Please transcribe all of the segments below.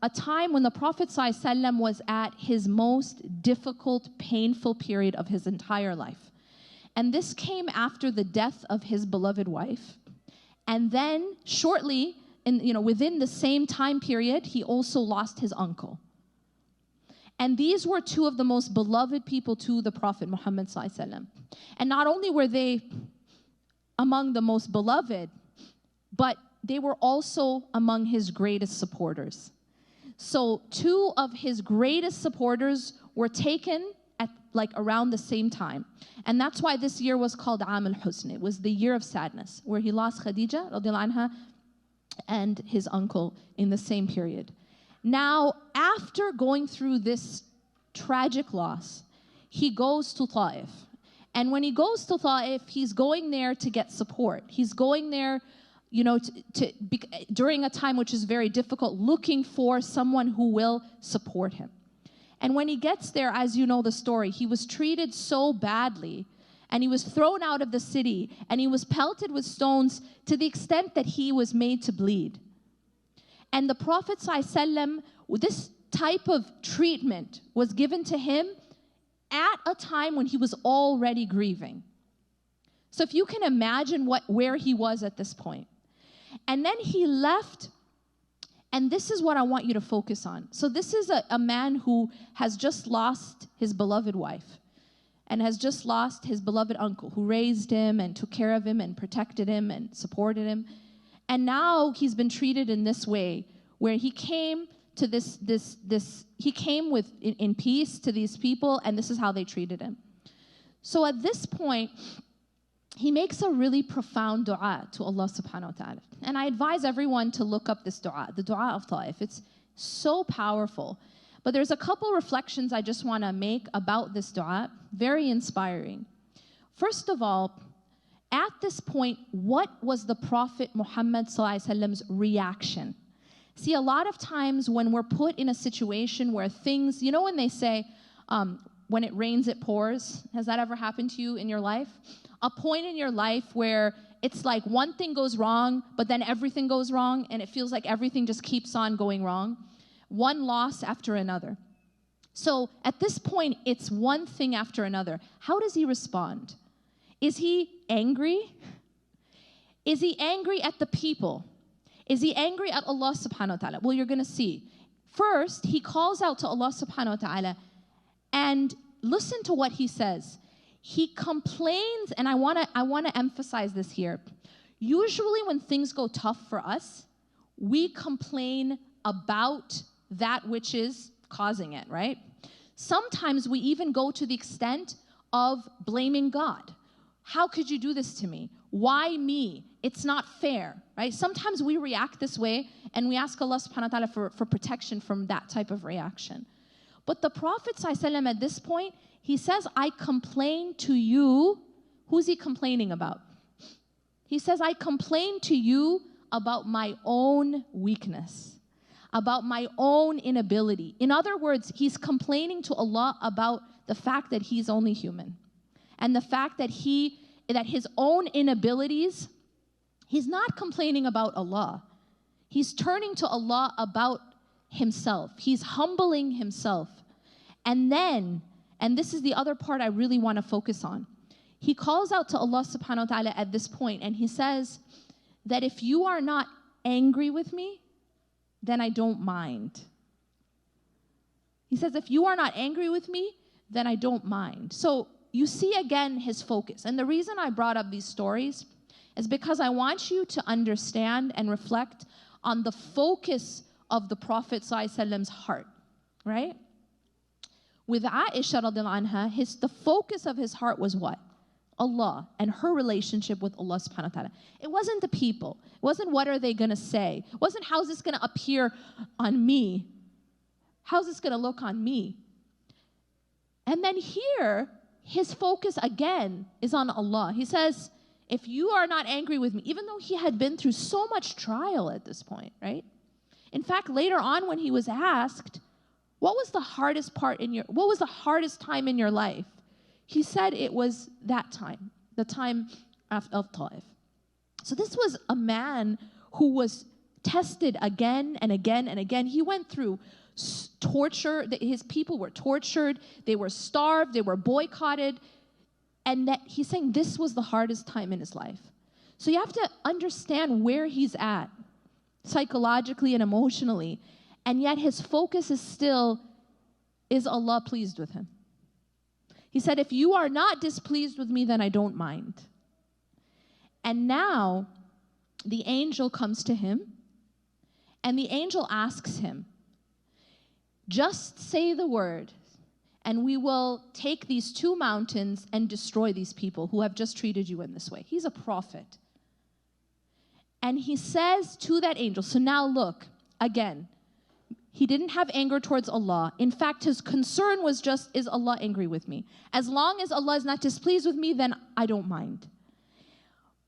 a time when the Prophet ﷺ was at his most difficult, painful period of his entire life. And this came after the death of his beloved wife. And then shortly, within the same time period, he also lost his uncle. And these were two of the most beloved people to the Prophet Muhammad ﷺ. And not only were they among the most beloved, but they were also among his greatest supporters. So two of his greatest supporters were taken at around the same time. And that's why this year was called Aam al-Husn. It was the year of sadness, where he lost Khadija radiallahu anha and his uncle in the same period. Now, after going through this tragic loss, he goes to Ta'if. And when he goes to Ta'if, he's going there to get support. He's going there, during a time which is very difficult, looking for someone who will support him. And when he gets there, as you know the story, he was treated so badly, and he was thrown out of the city, and he was pelted with stones to the extent that he was made to bleed. And the Prophet ﷺ, this type of treatment was given to him at a time when he was already grieving. So if you can imagine where he was at this point. And then he left, and this is what I want you to focus on. So this is a man who has just lost his beloved wife and has just lost his beloved uncle who raised him and took care of him and protected him and supported him. And now he's been treated in this way, where he came to he came in peace to these people, and this is how they treated him. So at this point, he makes a really profound dua to Allah subhanahu wa ta'ala. And I advise everyone to look up this dua, the dua of Ta'if. It's so powerful. But there's a couple reflections I just want to make about this dua, very inspiring. First of all, at this point, what was the Prophet Muhammad ﷺ's reaction? See, a lot of times when we're put in a situation where things, when they say, when it rains, it pours. Has that ever happened to you in your life? A point in your life where it's like one thing goes wrong, but then everything goes wrong, and it feels like everything just keeps on going wrong. One loss after another. So at this point, it's one thing after another. How does he respond? Is he angry? Is he angry at the people? Is he angry at Allah subhanahu wa ta'ala? Well, you're going to see. First, he calls out to Allah subhanahu wa ta'ala, and listen to what he says. He complains, and I want to emphasize this here. Usually when things go tough for us, we complain about that which is causing it, right? Sometimes we even go to the extent of blaming God. How could you do this to me? Why me? It's not fair, right? Sometimes we react this way, and we ask Allah subhanahu wa ta'ala for protection from that type of reaction. But the Prophet ﷺ at this point, he says, I complain to you. Who's he complaining about? He says, I complain to you about my own weakness, about my own inability. In other words, he's complaining to Allah about the fact that he's only human, and the fact that his own inabilities. He's not complaining about Allah. He's turning to Allah about himself. He's humbling himself. And then, and this is the other part I really want to focus on, he calls out to Allah subhanahu wa ta'ala at this point, and he says that if you are not angry with me, then I don't mind. He says, if you are not angry with me, then I don't mind. So you see again his focus. And the reason I brought up these stories is because I want you to understand and reflect on the focus of the Prophet ﷺ's heart, right? With Aisha radiallahu anha, the focus of his heart was what? Allah and her relationship with Allah subhanahu wa ta'ala. It wasn't the people. It wasn't what are they going to say. It wasn't how's this going to appear on me. How's this going to look on me? And then here, his focus again is on Allah. He says, if you are not angry with me, even though he had been through so much trial at this point, right? In fact, later on when he was asked, what was the hardest time in your life? He said it was that time, the time of Ta'if. So this was a man who was tested again and again and again. He went through torture. His people were tortured. They were starved. They were boycotted. And that he's saying this was the hardest time in his life. So you have to understand where he's at, psychologically and emotionally. And yet his focus is still, is Allah pleased with him? He said, if you are not displeased with me, then I don't mind. And now the angel comes to him, and the angel asks him, just say the word, and we will take these 2 mountains and destroy these people who have just treated you in this way. He's a prophet. And he says to that angel, so now look, again, he didn't have anger towards Allah. In fact, his concern was just, is Allah angry with me? As long as Allah is not displeased with me, then I don't mind.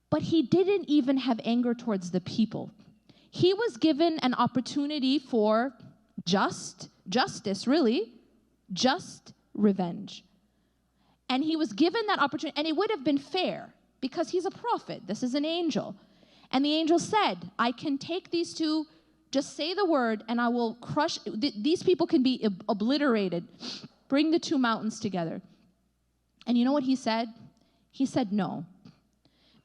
But he didn't even have anger towards the people. He was given an opportunity for justice, really, just revenge. And he was given that opportunity, and it would have been fair, because he's a prophet. This is an angel. And the angel said, I can take these 2, just say the word, and I will crush, these people can be obliterated. Bring the 2 mountains together. And you know what he said? He said no.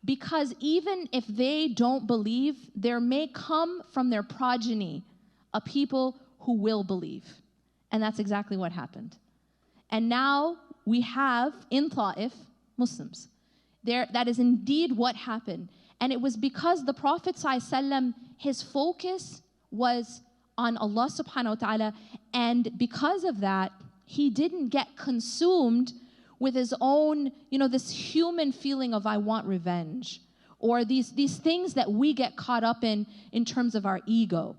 Because even if they don't believe, there may come from their progeny a people who will believe. And that's exactly what happened. And now we have in Ta'if Muslims. That is indeed what happened. And it was because the Prophet ﷺ, his focus was on Allah subhanahu wa ta'ala, and because of that, he didn't get consumed with his own, this human feeling of I want revenge, or these things that we get caught up in terms of our ego.